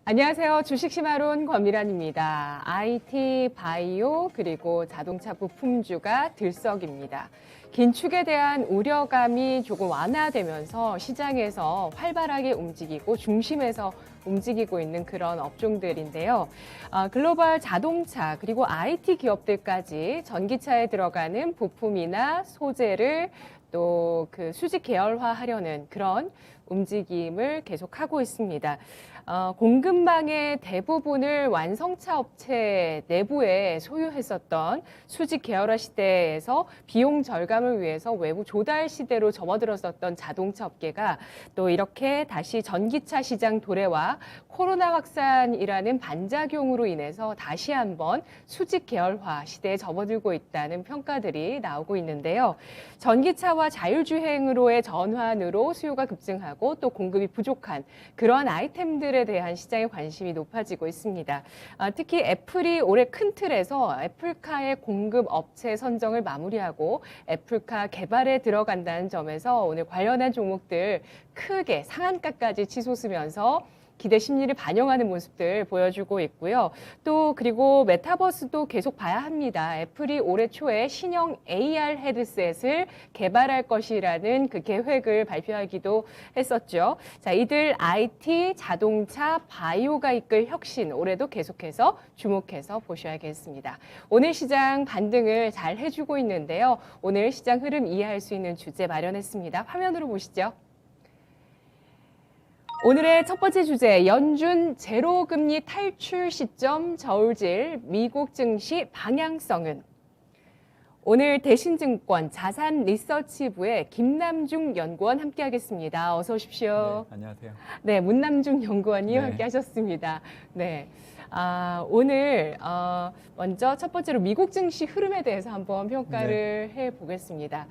안녕하세요. 주식시마론 권미란입니다. IT, 바이오, 그리고 자동차 부품주가 들썩입니다. 긴축에 대한 우려감이 조금 완화되면서 시장에서 활발하게 움직이고 중심에서 움직이고 있는 그런 업종들인데요. 글로벌 자동차 그리고 IT 기업들까지 전기차에 들어가는 부품이나 소재를 또 그 수직 계열화하려는 그런 움직임을 계속하고 있습니다. 공급망의 대부분을 완성차 업체 내부에 소유했었던 수직 계열화 시대에서 비용 절감을 위해서 외부 조달 시대로 접어들었었던 자동차 업계가 또 이렇게 다시 전기차 시장 도래와 코로나 확산이라는 반작용으로 인해서 다시 한번 수직 계열화 시대에 접어들고 있다는 평가들이 나오고 있는데요. 전기차와 자율주행으로의 전환으로 수요가 급증하고 또 공급이 부족한 그러한 아이템들에 대한 시장의 관심이 높아지고 있습니다. 특히 애플이 올해 큰 틀에서 애플카의 공급 업체 선정을 마무리하고 애플카 개발에 들어간다는 점에서 오늘 관련한 종목들 크게 상한가까지 치솟으면서 기대 심리를 반영하는 모습들 보여주고 있고요. 또 그리고 메타버스도 계속 봐야 합니다. 애플이 올해 초에 신형 AR 헤드셋을 개발할 것이라는 그 계획을 발표하기도 했었죠. 자, 이들 IT, 자동차, 바이오가 이끌 혁신 올해도 계속해서 주목해서 보셔야겠습니다. 오늘 시장 반등을 잘 해주고 있는데요. 오늘 시장 흐름 이해할 수 있는 주제 마련했습니다. 화면으로 보시죠. 오늘의 첫 번째 주제, 연준 제로금리 탈출 시점 저울질 미국 증시 방향성은? 오늘 대신증권 자산리서치부의 김남중 연구원 함께하겠습니다. 어서 오십시오. 네, 안녕하세요. 네, 문남중 연구원이 네. 함께하셨습니다. 네. 오늘 먼저 첫 번째로 미국 증시 흐름에 대해서 한번 평가를 해보겠습니다.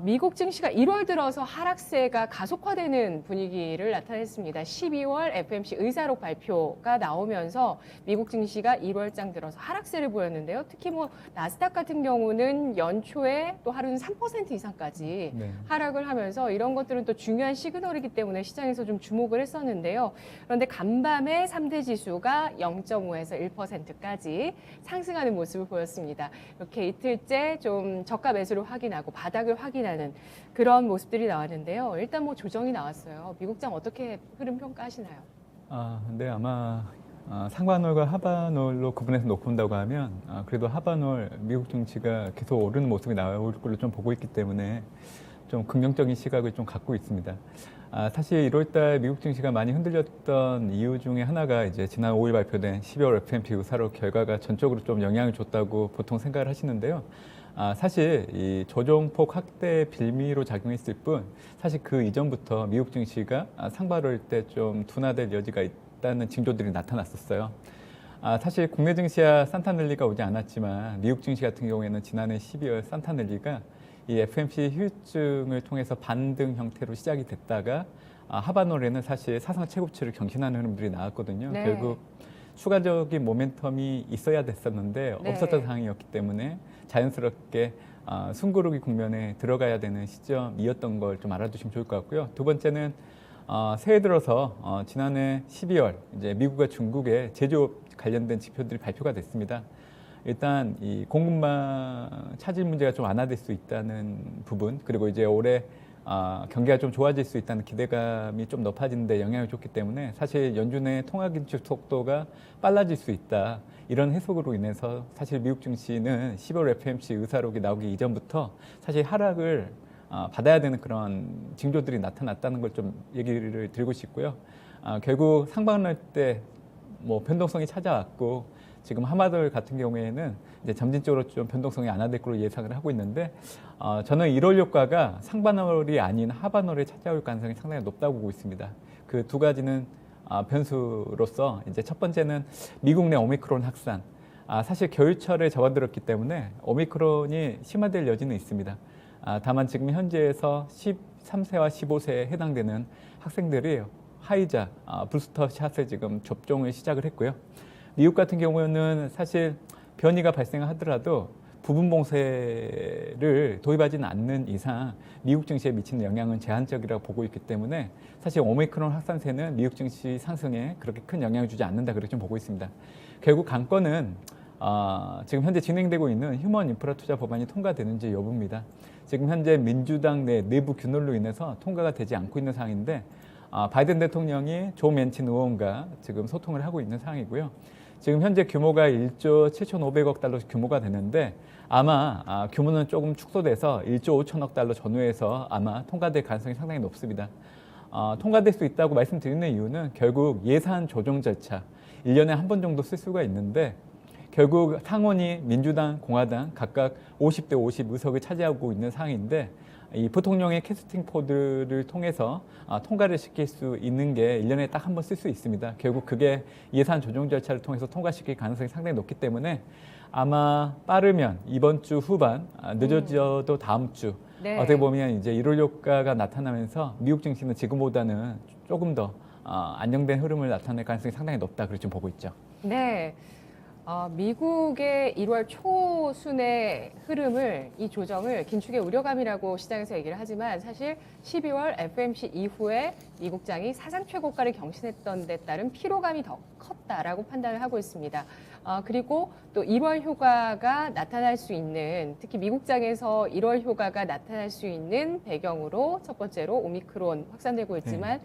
미국 증시가 1월 들어서 하락세가 가속화되는 분위기를 나타냈습니다. 12월 FOMC 의사록 발표가 나오면서 미국 증시가 1월장 들어서 하락세를 보였는데요. 특히 뭐 나스닥 같은 경우는 연초에 또 하루는 3% 이상까지 하락을 하면서 이런 것들은 또 중요한 시그널이기 때문에 시장에서 좀 주목을 했었는데요. 그런데 간밤에 3대 지수가 0.5에서 1%까지 상승하는 모습을 보였습니다. 이렇게 이틀째 좀 저가 매수를 확인하고 바닥을 확인하는 그런 모습들이 나왔는데요. 일단 뭐 조정이 나왔어요. 미국장 어떻게 흐름 평가하시나요? 네, 아마 상반월과 하반월로 구분해서 놓고 본다고 하면 그래도 하반월 미국 증시가 계속 오르는 모습이 나올 걸로 좀 보고 있기 때문에 좀 긍정적인 시각을 좀 갖고 있습니다. 사실 1월달 미국 증시가 많이 흔들렸던 이유 중에 하나가 이제 지난 5일 발표된 12월 FOMC 의사록 결과가 전적으로 좀 영향을 줬다고 보통 생각을 하시는데요. 사실 이 조정폭 확대 빌미로 작용했을 뿐 사실 그 이전부터 미국 증시가 상반월 때 좀 둔화될 여지가 있다는 징조들이 나타났었어요. 사실 국내 증시야 산타넬리가 오지 않았지만 미국 증시 같은 경우에는 지난해 12월 산타넬리가 이 FOMC 휴증을 통해서 반등 형태로 시작이 됐다가 하반월에는 사실 사상 최고치를 경신하는 흐름들이 나왔거든요. 네. 결국 추가적인 모멘텀이 있어야 됐었는데 네. 없었던 상황이었기 때문에 자연스럽게 숨고르기 국면에 들어가야 되는 시점이었던 걸 좀 알아두시면 좋을 것 같고요. 두 번째는 새해 들어서 지난해 12월 이제 미국과 중국의 제조업 관련된 지표들이 발표가 됐습니다. 일단 이 공급망 차질 문제가 좀 완화될 수 있다는 부분, 그리고 이제 올해 경기가 좀 좋아질 수 있다는 기대감이 좀 높아지는데 영향을 줬기 때문에 사실 연준의 통화 긴축 속도가 빨라질 수 있다. 이런 해석으로 인해서 사실 미국 증시는 10월 FOMC 의사록이 나오기 이전부터 사실 하락을 받아야 되는 그런 징조들이 나타났다는 걸 좀 얘기를 드리고 싶고요. 결국 상반월 때 뭐 변동성이 찾아왔고 지금 하반월 같은 경우에는 이제 점진적으로 좀 변동성이 완화될 걸로 예상을 하고 있는데 저는 1월 효과가 상반월이 아닌 하반월에 찾아올 가능성이 상당히 높다고 보고 있습니다. 그 두 가지는 변수로서 이제 첫 번째는 미국 내 오미크론 확산. 사실 겨울철에 접어들었기 때문에 오미크론이 심화될 여지는 있습니다. 다만 지금 현재에서 13세와 15세에 해당되는 학생들이 화이자, 부스터 샷을 지금 접종을 시작을 했고요. 미국 같은 경우는 사실 변이가 발생하더라도 부분 봉쇄를 도입하지는 않는 이상 미국 증시에 미치는 영향은 제한적이라고 보고 있기 때문에 사실 오미크론 확산세는 미국 증시 상승에 그렇게 큰 영향을 주지 않는다 그렇게 좀 보고 있습니다. 결국 관건은 지금 현재 진행되고 있는 휴먼 인프라 투자 법안이 통과되는지 여부입니다. 지금 현재 민주당 내 내부 균열로 인해서 통과가 되지 않고 있는 상황인데 바이든 대통령이 조 맨친 의원과 지금 소통을 하고 있는 상황이고요. 지금 현재 규모가 1조 7,500억 달러 규모가 되는데 아마 규모는 조금 축소돼서 1조 5천억 달러 전후에서 아마 통과될 가능성이 상당히 높습니다. 통과될 수 있다고 말씀드리는 이유는 결국 예산 조정 절차 1년에 한 번 정도 쓸 수가 있는데 결국 상원이 민주당, 공화당 각각 50대 50 의석을 차지하고 있는 상황인데 이 부통령의 캐스팅 포드를 통해서 통과를 시킬 수 있는 게 1년에 딱 한 번 쓸 수 있습니다. 결국 그게 예산 조정 절차를 통해서 통과시킬 가능성이 상당히 높기 때문에 아마 빠르면 이번 주 후반, 늦어져도 다음 주 네. 어떻게 보면 이제 1월 효과가 나타나면서 미국 증시는 지금보다는 조금 더 안정된 흐름을 나타낼 가능성이 상당히 높다 그렇게 좀 보고 있죠. 네. 미국의 1월 초순의 흐름을 이 조정을 긴축의 우려감이라고 시장에서 얘기를 하지만 사실 12월 FOMC 이후에 미국장이 사상 최고가를 경신했던 데 따른 피로감이 더 컸다라고 판단을 하고 있습니다. 그리고 또 1월 효과가 나타날 수 있는 특히 미국장에서 1월 효과가 나타날 수 있는 배경으로 첫 번째로 오미크론 확산되고 있지만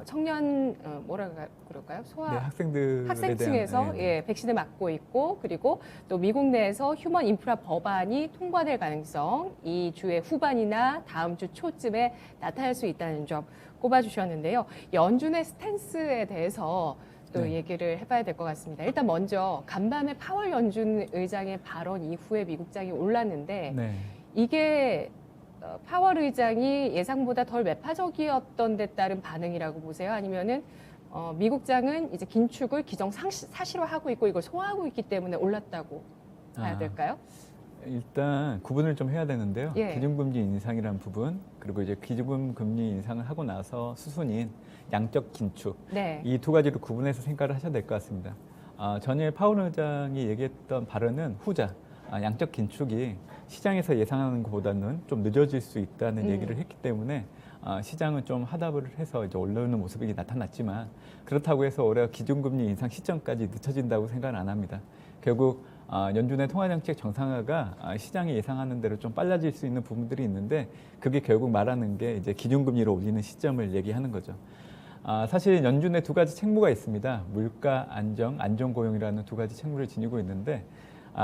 청년 뭐라 그럴까요? 소아 네, 학생층에서 백신을 맞고 있고 그리고 또 미국 내에서 휴먼 인프라 법안이 통과될 가능성 이 주의 후반이나 다음 주 초쯤에 나타날 수 있다는 점 꼽아주셨는데요. 연준의 스탠스에 대해서 또 네. 얘기를 해봐야 될 것 같습니다. 일단 먼저 간밤에 파월 연준 의장의 발언 이후에 미국장이 올랐는데 네. 이게 파월 의장이 예상보다 덜 매파적이었던 데 따른 반응이라고 보세요? 아니면은 미국장은 이제 긴축을 기정사실화하고 있고 이걸 소화하고 있기 때문에 올랐다고 봐야 될까요? 일단 구분을 좀 해야 되는데요. 예. 기준금리 인상이라는 부분 그리고 이제 기준금리 인상을 하고 나서 수순인 양적 긴축 네. 이 두 가지로 구분해서 생각을 하셔야 될 것 같습니다. 전일 파월 의장이 얘기했던 발언은 후자 양적 긴축이 시장에서 예상하는 것보다는 좀 늦어질 수 있다는 얘기를 했기 때문에 시장은 좀 하답을 해서 이제 올라오는 모습이 나타났지만 그렇다고 해서 올해 기준금리 인상 시점까지 늦춰진다고 생각은 안 합니다. 결국 연준의 통화정책 정상화가 시장이 예상하는 대로 좀 빨라질 수 있는 부분들이 있는데 그게 결국 말하는 게 이제 기준금리를 올리는 시점을 얘기하는 거죠. 사실 연준의 두 가지 책무가 있습니다. 물가 안정, 안정고용이라는 두 가지 책무를 지니고 있는데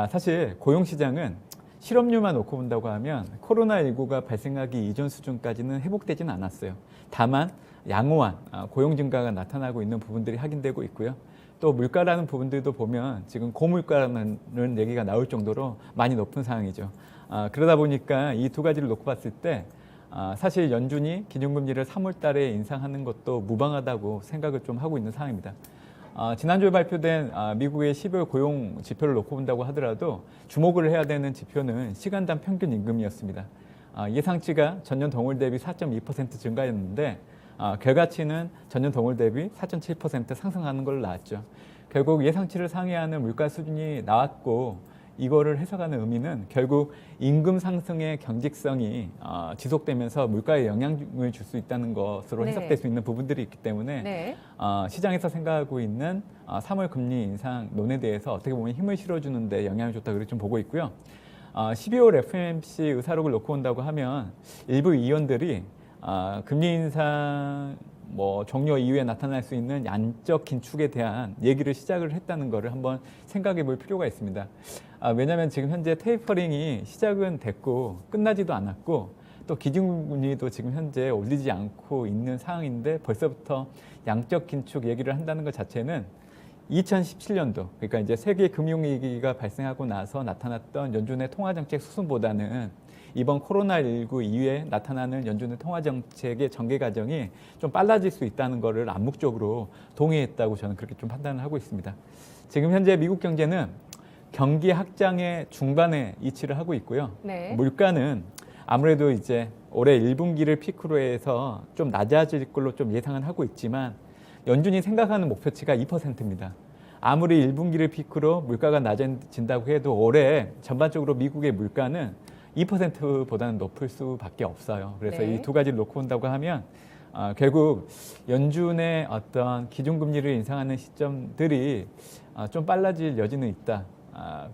사실 고용시장은 실업률만 놓고 본다고 하면 코로나19가 발생하기 이전 수준까지는 회복되지는 않았어요. 다만 양호한 고용 증가가 나타나고 있는 부분들이 확인되고 있고요. 또 물가라는 부분들도 보면 지금 고물가라는 얘기가 나올 정도로 많이 높은 상황이죠. 그러다 보니까 이 두 가지를 놓고 봤을 때 사실 연준이 기준금리를 3월 달에 인상하는 것도 무방하다고 생각을 좀 하고 있는 상황입니다. 지난주에 발표된 미국의 12월 고용 지표를 놓고 본다고 하더라도 주목을 해야 되는 지표는 시간당 평균 임금이었습니다. 예상치가 전년 동월 대비 4.2% 증가했는데 결과치는 전년 동월 대비 4.7% 상승하는 걸로 나왔죠. 결국 예상치를 상회하는 물가 수준이 나왔고 이거를 해석하는 의미는 결국 임금 상승의 경직성이 지속되면서 물가에 영향을 줄 수 있다는 것으로 해석될 수 있는 부분들이 있기 때문에 시장에서 생각하고 있는 3월 금리 인상 논에 대해서 어떻게 보면 힘을 실어주는 데 영향을 줬다 그렇게 좀 보고 있고요. 12월 FOMC 의사록을 놓고 온다고 하면 일부 위원들이 금리 인상 종료 이후에 나타날 수 있는 양적 긴축에 대한 얘기를 시작을 했다는 것을 한번 생각해 볼 필요가 있습니다. 왜냐하면 지금 현재 테이퍼링이 시작은 됐고 끝나지도 않았고 또 기준금리도 지금 현재 올리지 않고 있는 상황인데 벌써부터 양적 긴축 얘기를 한다는 것 자체는 2017년도 그러니까 이제 세계 금융위기가 발생하고 나서 나타났던 연준의 통화정책 수순보다는 이번 코로나19 이후에 나타나는 연준의 통화정책의 전개 과정이 좀 빨라질 수 있다는 것을 암묵적으로 동의했다고 저는 그렇게 좀 판단을 하고 있습니다. 지금 현재 미국 경제는 경기 확장의 중반에 위치를 하고 있고요. 물가는 아무래도 이제 올해 1분기를 피크로 해서 좀 낮아질 걸로 좀 예상은 하고 있지만 연준이 생각하는 목표치가 2%입니다. 아무리 1분기를 피크로 물가가 낮아진다고 해도 올해 전반적으로 미국의 물가는 2%보다는 높을 수밖에 없어요. 그래서 네. 이 두 가지를 놓고 본다고 하면 결국 연준의 어떤 기준금리를 인상하는 시점들이 좀 빨라질 여지는 있다.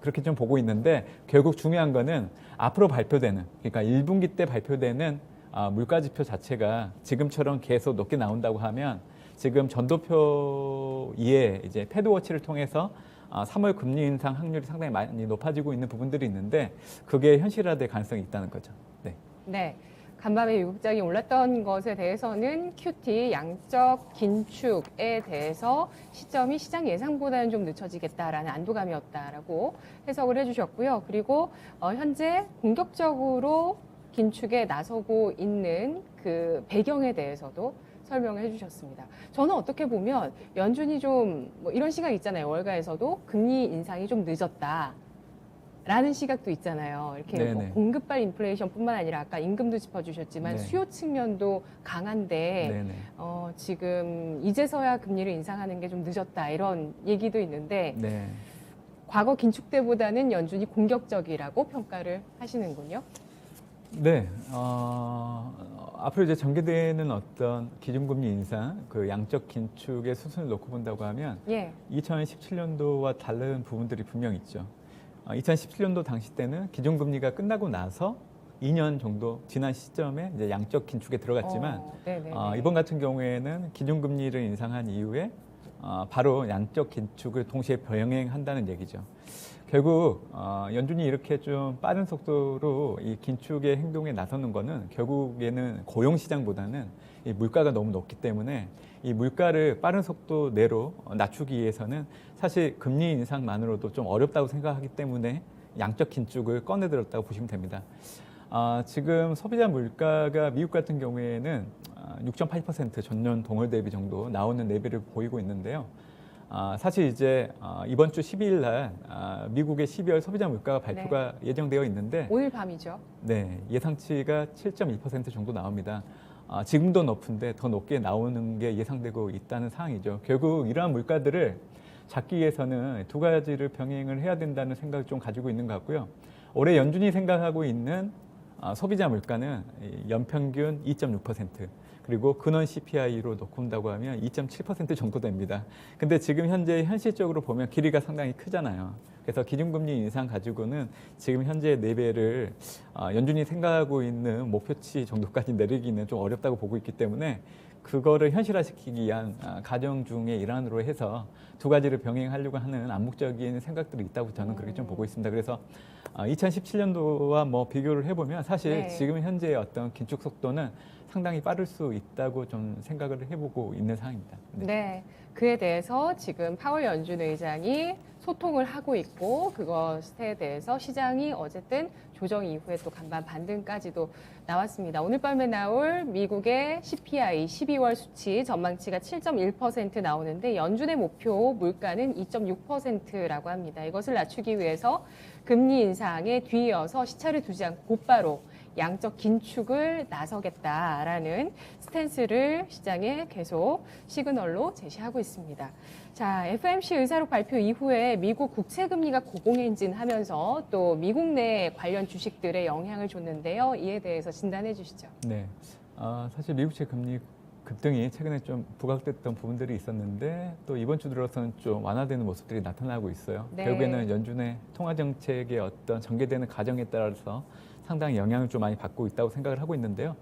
그렇게 좀 보고 있는데 결국 중요한 거는 앞으로 발표되는, 그러니까 1분기 때 발표되는 물가지표 자체가 지금처럼 계속 높게 나온다고 하면 지금 전도표 이에 이제 패드워치를 통해서 3월 금리 인상 확률이 상당히 많이 높아지고 있는 부분들이 있는데 그게 현실화될 가능성이 있다는 거죠. 네. 네. 간밤에 미국장이 올랐던 것에 대해서는 QT 양적 긴축에 대해서 시점이 시장 예상보다는 좀 늦춰지겠다라는 안도감이었다라고 해석을 해주셨고요. 그리고 현재 본격적으로 긴축에 나서고 있는 그 배경에 대해서도 설명을 해주셨습니다. 저는 어떻게 보면 연준이 좀 뭐 이런 시각 있잖아요. 월가에서도 금리 인상이 좀 늦었다. 라는 시각도 있잖아요. 이렇게 뭐 네네. 공급발 인플레이션뿐만 아니라 아까 임금도 짚어주셨지만 네. 수요 측면도 강한데 네네. 지금 이제서야 금리를 인상하는 게 좀 늦었다 이런 얘기도 있는데 네. 과거 긴축 때보다는 연준이 공격적이라고 평가를 하시는군요. 네. 앞으로 이제 전개되는 어떤 기준금리 인상, 그 양적 긴축의 수순을 놓고 본다고 하면 예. 2017년도와 다른 부분들이 분명 있죠. 2017년도 당시 때는 기준금리가 끝나고 나서 2년 정도 지난 시점에 이제 양적 긴축에 들어갔지만 네네네. 이번 같은 경우에는 기준금리를 인상한 이후에 바로 양적 긴축을 동시에 병행한다는 얘기죠. 결국 연준이 이렇게 좀 빠른 속도로 이 긴축의 행동에 나서는 거는 결국에는 고용 시장보다는 이 물가가 너무 높기 때문에 이 물가를 빠른 속도 내로 낮추기 위해서는 사실 금리 인상만으로도 좀 어렵다고 생각하기 때문에 양적 긴축을 꺼내들었다고 보시면 됩니다. 지금 소비자 물가가 미국 같은 경우에는 6.8% 전년 동월 대비 정도 나오는 레벨을 보이고 있는데요. 사실 이제 이번 주 12일 날 미국의 12월 소비자 물가가 발표가 예정되어 있는데 오늘 밤이죠. 네, 예상치가 7.2% 정도 나옵니다. 지금도 높은데 더 높게 나오는 게 예상되고 있다는 상황이죠. 결국 이러한 물가들을 잡기 위해서는 두 가지를 병행을 해야 된다는 생각을 좀 가지고 있는 것 같고요. 올해 연준이 생각하고 있는 소비자 물가는 연평균 2.6%, 그리고 근원 CPI로 놓고 본다고 하면 2.7% 정도 됩니다. 근데 지금 현재 현실적으로 보면 길이가 상당히 크잖아요. 그래서 기준금리 인상 가지고는 지금 현재 레벨을 연준이 생각하고 있는 목표치 정도까지 내리기는 좀 어렵다고 보고 있기 때문에 그거를 현실화시키기 위한 과정 중의 일환으로 해서 두 가지를 병행하려고 하는 암묵적인 생각들이 있다고 저는 그렇게 좀 보고 있습니다. 그래서 2017년도와 뭐 비교를 해보면 사실 네. 지금 현재의 어떤 긴축 속도는 상당히 빠를 수 있다고 좀 생각을 해보고 있는 상황입니다. 네. 그에 대해서 지금 파월 연준 의장이 소통을 하고 있고 그것에 대해서 시장이 어쨌든 조정 이후에 또 간밤 반등까지도 나왔습니다. 오늘 밤에 나올 미국의 CPI 12월 수치 전망치가 7.1% 나오는데 연준의 목표 물가는 2.6%라고 합니다. 이것을 낮추기 위해서 금리 인상에 뒤이어서 시차를 두지 않고 곧바로 양적 긴축을 나서겠다라는 스탠스를 시장에 계속 시그널로 제시하고 있습니다. 자, FOMC 의사록 발표 이후에 미국 국채 금리가 고공행진하면서 또 미국 내 관련 주식들에 영향을 줬는데요. 이에 대해서 진단해 주시죠. 네, 사실 미국채 금리 급등이 최근에 좀 부각됐던 부분들이 있었는데 또 이번 주 들어서는 좀 완화되는 모습들이 나타나고 있어요. 네. 결국에는 연준의 통화 정책의 어떤 전개되는 과정에 따라서 상당히 영향을 좀 많이 받고 있다고 생각을 하고 있는데요.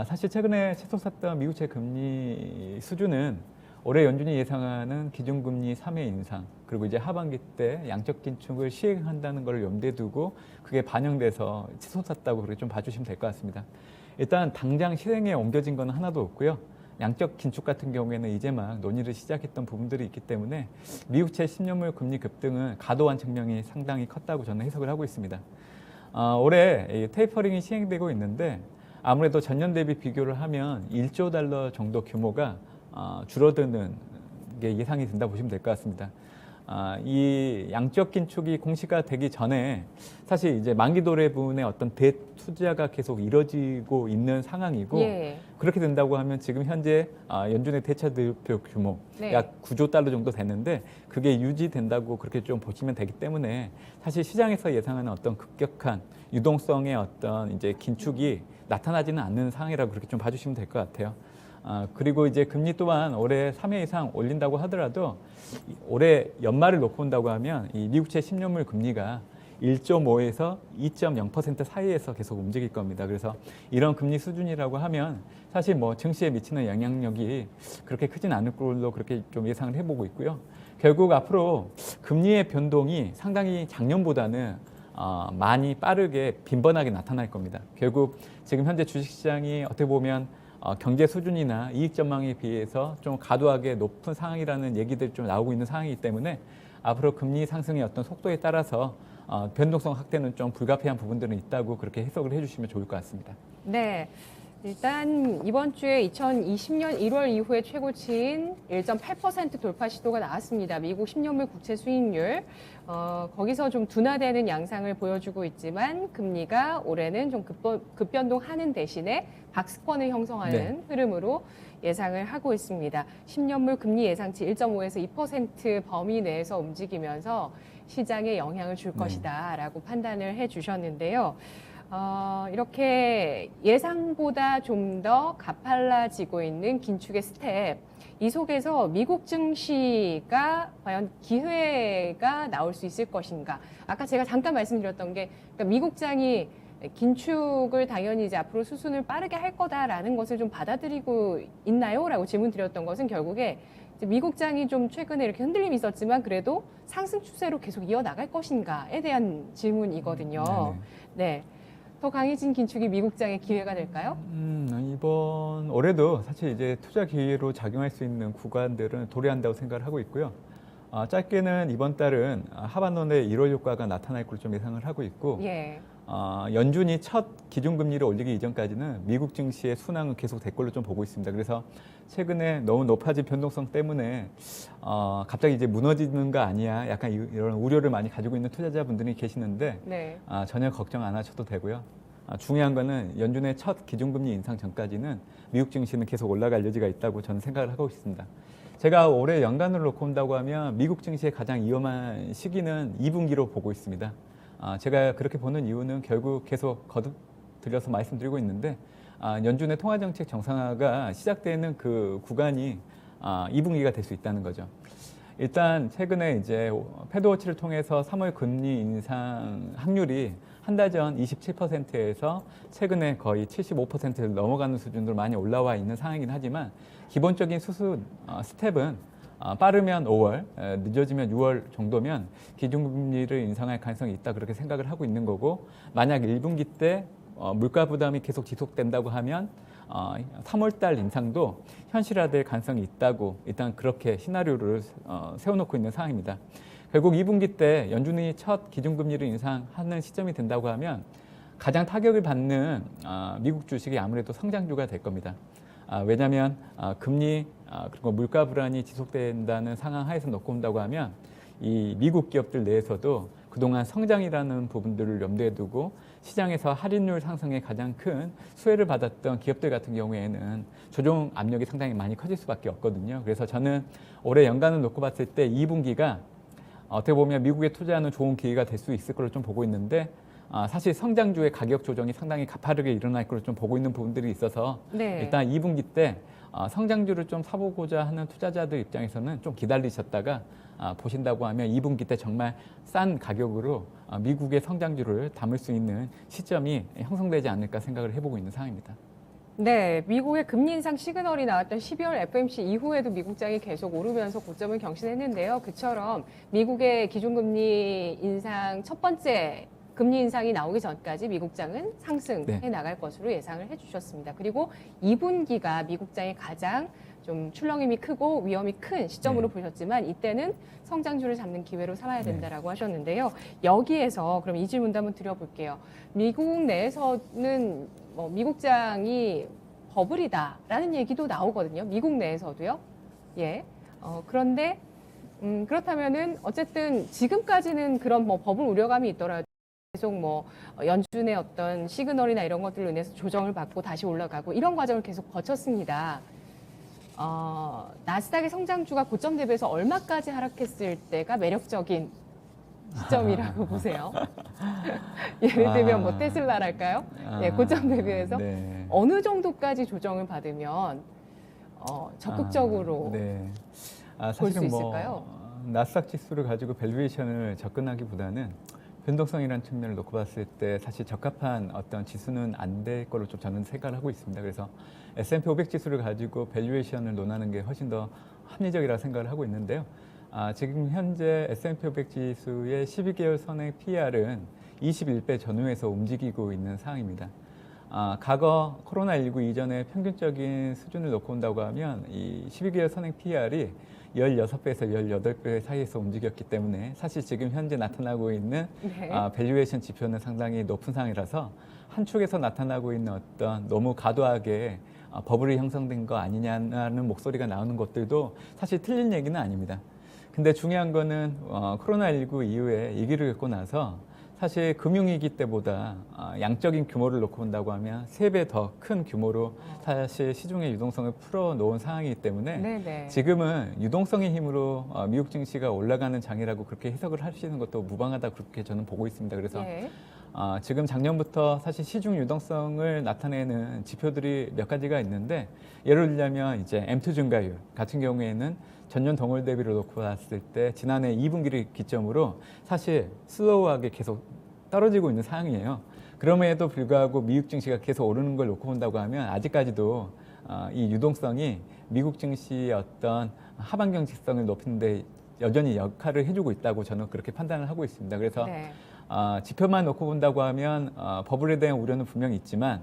사실 최근에 치솟았던 미국채 금리 수준은 올해 연준이 예상하는 기준금리 3회 인상, 그리고 이제 하반기 때 양적 긴축을 시행한다는 걸 염두에 두고 그게 반영돼서 치솟았다고 그렇게 좀 봐주시면 될 것 같습니다. 일단 당장 실행에 옮겨진 건 하나도 없고요. 양적 긴축 같은 경우에는 이제 막 논의를 시작했던 부분들이 있기 때문에 미국채 10년물 금리 급등은 과도한 측면이 상당히 컸다고 저는 해석을 하고 있습니다. 올해 테이퍼링이 시행되고 있는데 아무래도 전년 대비 비교를 하면 1조 달러 정도 규모가 줄어드는 게 예상이 된다 보시면 될 것 같습니다. 이 양적 긴축이 공시가 되기 전에 사실 이제 만기 도래분의 어떤 대투자가 계속 이뤄지고 있는 상황이고 예. 그렇게 된다고 하면 지금 현재 연준의 대차대표 규모 네. 약 9조 달러 정도 됐는데 그게 유지된다고 그렇게 좀 보시면 되기 때문에 사실 시장에서 예상하는 어떤 급격한 유동성의 어떤 이제 긴축이 나타나지는 않는 상황이라고 그렇게 좀 봐주시면 될 것 같아요. 그리고 이제 금리 또한 올해 3회 이상 올린다고 하더라도 올해 연말을 놓고 본다고 하면 이 미국채 10년물 금리가 1.5에서 2.0% 사이에서 계속 움직일 겁니다. 그래서 이런 금리 수준이라고 하면 사실 뭐 증시에 미치는 영향력이 그렇게 크진 않을 걸로 그렇게 좀 예상을 해보고 있고요. 결국 앞으로 금리의 변동이 상당히 작년보다는 많이 빠르게 빈번하게 나타날 겁니다. 결국 지금 현재 주식시장이 어떻게 보면 경제 수준이나 이익 전망에 비해서 좀 과도하게 높은 상황이라는 얘기들이 좀 나오고 있는 상황이기 때문에 앞으로 금리 상승의 어떤 속도에 따라서 변동성 확대는 좀 불가피한 부분들은 있다고 그렇게 해석을 해주시면 좋을 것 같습니다. 네. 일단 이번 주에 2020년 1월 이후에 최고치인 1.8% 돌파 시도가 나왔습니다. 미국 10년물 국채 수익률. 거기서 좀 둔화되는 양상을 보여주고 있지만 금리가 올해는 좀 급변동하는 대신에 박스권을 형성하는 흐름으로 예상을 하고 있습니다. 10년물 금리 예상치 1.5에서 2% 범위 내에서 움직이면서 시장에 영향을 줄 것이다라고 판단을 해주셨는데요. 이렇게 예상보다 좀 더 가팔라지고 있는 긴축의 스텝. 이 속에서 미국 증시가 과연 기회가 나올 수 있을 것인가. 아까 제가 잠깐 말씀드렸던 게 그러니까 미국장이 긴축을 당연히 이제 앞으로 수순을 빠르게 할 거다라는 것을 좀 받아들이고 있나요? 라고 질문 드렸던 것은 결국에 이제 미국장이 좀 최근에 이렇게 흔들림이 있었지만 그래도 상승 추세로 계속 이어나갈 것인가에 대한 질문이거든요. 네. 더 강해진 긴축이 미국장의 기회가 될까요? 이번 올해도 사실 이제 투자 기회로 작용할 수 있는 구간들은 도래한다고 생각을 하고 있고요. 짧게는 이번 달은 하반년에 1월 효과가 나타날 걸로 좀 예상을 하고 있고, 예. 연준이 첫 기준금리를 올리기 이전까지는 미국 증시의 순항은 계속 될 걸로 좀 보고 있습니다. 그래서 최근에 너무 높아진 변동성 때문에 갑자기 이제 무너지는 거 아니야? 약간 이런 우려를 많이 가지고 있는 투자자분들이 계시는데 네. 전혀 걱정 안 하셔도 되고요. 중요한 거는 연준의 첫 기준금리 인상 전까지는 미국 증시는 계속 올라갈 여지가 있다고 저는 생각을 하고 있습니다. 제가 올해 연간을 놓고 본다고 하면 미국 증시의 가장 위험한 시기는 2분기로 보고 있습니다. 제가 그렇게 보는 이유는 결국 계속 거듭들여서 말씀드리고 있는데 연준의 통화정책 정상화가 시작되는 그 구간이 2분기가 될 수 있다는 거죠. 일단 최근에 이제 패드워치를 통해서 3월 금리 인상 확률이 한 달 전 27%에서 최근에 거의 75%를 넘어가는 수준으로 많이 올라와 있는 상황이긴 하지만 기본적인 수순 스텝은 빠르면 5월, 늦어지면 6월 정도면 기준금리를 인상할 가능성이 있다 그렇게 생각을 하고 있는 거고 만약 1분기 때 물가 부담이 계속 지속된다고 하면 3월 달 인상도 현실화될 가능성이 있다고 일단 그렇게 시나리오를 세워놓고 있는 상황입니다. 결국 2분기 때 연준이 첫 기준금리를 인상하는 시점이 된다고 하면 가장 타격을 받는 미국 주식이 아무래도 성장주가 될 겁니다. 왜냐하면 금리 그리고 물가 불안이 지속된다는 상황 하에서 놓고 본다고 하면 이 미국 기업들 내에서도 그동안 성장이라는 부분들을 염두에 두고 시장에서 할인율 상승에 가장 큰 수혜를 받았던 기업들 같은 경우에는 조정 압력이 상당히 많이 커질 수밖에 없거든요. 그래서 저는 올해 연간을 놓고 봤을 때 2분기가 어떻게 보면 미국에 투자하는 좋은 기회가 될 수 있을 걸로 좀 보고 있는데 사실 성장주의 가격 조정이 상당히 가파르게 일어날 걸로 좀 보고 있는 부분들이 있어서 일단 2분기 때 성장주를 좀 사보고자 하는 투자자들 입장에서는 좀 기다리셨다가 보신다고 하면 2분기 때 정말 싼 가격으로 미국의 성장주를 담을 수 있는 시점이 형성되지 않을까 생각을 해보고 있는 상황입니다. 네, 미국의 금리 인상 시그널이 나왔던 12월 FOMC 이후에도 미국장이 계속 오르면서 고점을 경신했는데요. 그처럼 미국의 기준금리 인상 첫 번째 금리 인상이 나오기 전까지 미국장은 상승해 나갈 것으로 예상을 해주셨습니다. 그리고 2분기가 미국장이 가장 좀 출렁임이 크고 위험이 큰 시점으로 보셨지만 이때는 성장주를 잡는 기회로 삼아야 된다라고 하셨는데요. 여기에서 그럼 이 질문도 한번 드려볼게요. 미국 내에서는 미국장이 버블이다라는 얘기도 나오거든요. 미국 내에서도요. 예. 그런데 그렇다면은 어쨌든 지금까지는 그런 버블 우려감이 있더라도 계속 뭐 연준의 어떤 시그널이나 이런 것들로 인해서 조정을 받고 다시 올라가고 이런 과정을 계속 거쳤습니다. 나스닥의 성장주가 고점 대비해서 얼마까지 하락했을 때가 매력적인 시점이라고 보세요? 예를 들면 뭐 테슬라랄까요? 예, 고점 대비해서 네. 어느 정도까지 조정을 받으면 적극적으로 네. 볼 수 사실은 있을까요? 나스닥 지수를 가지고 밸류에이션을 접근하기보다는 변동성이라는 측면을 놓고 봤을 때 사실 적합한 어떤 지수는 안 될 거로 좀 저는 생각을 하고 있습니다. 그래서 S&P 500 지수를 가지고 밸류에이션을 논하는 게 훨씬 더 합리적이라고 생각을 하고 있는데요. 지금 현재 S&P 500 지수의 12개월 선행 PR은 21배 전후에서 움직이고 있는 상황입니다. 과거 코로나19 이전의 평균적인 수준을 놓고 본다고 하면 이 12개월 선행 PR이 16배에서 18배 사이에서 움직였기 때문에 사실 지금 현재 나타나고 있는 네. 밸류에이션 지표는 상당히 높은 상황이라서 한 축에서 나타나고 있는 어떤 너무 과도하게 버블이 형성된 거 아니냐는 목소리가 나오는 것들도 사실 틀린 얘기는 아닙니다. 근데 중요한 거는 코로나19 이후에 위기를 겪고 나서 사실 금융위기 때보다 양적인 규모를 놓고 본다고 하면 3배 더 큰 규모로 사실 시중의 유동성을 풀어놓은 상황이기 때문에 네네. 지금은 유동성의 힘으로 미국 증시가 올라가는 장이라고 그렇게 해석을 하시는 것도 무방하다 그렇게 저는 보고 있습니다. 그래서 네. 지금 작년부터 사실 시중 유동성을 나타내는 지표들이 몇 가지가 있는데 예를 들자면 이제 M2 증가율 같은 경우에는 전년 동월 대비로 놓고 봤을 때 지난해 2분기를 기점으로 사실 슬로우하게 계속 떨어지고 있는 상황이에요. 그럼에도 불구하고 미국 증시가 계속 오르는 걸 놓고 본다고 하면 아직까지도 이 유동성이 미국 증시의 어떤 하반 경직성을 높이는데 여전히 역할을 해주고 있다고 저는 그렇게 판단을 하고 있습니다. 그래서 네. 지표만 놓고 본다고 하면 버블에 대한 우려는 분명히 있지만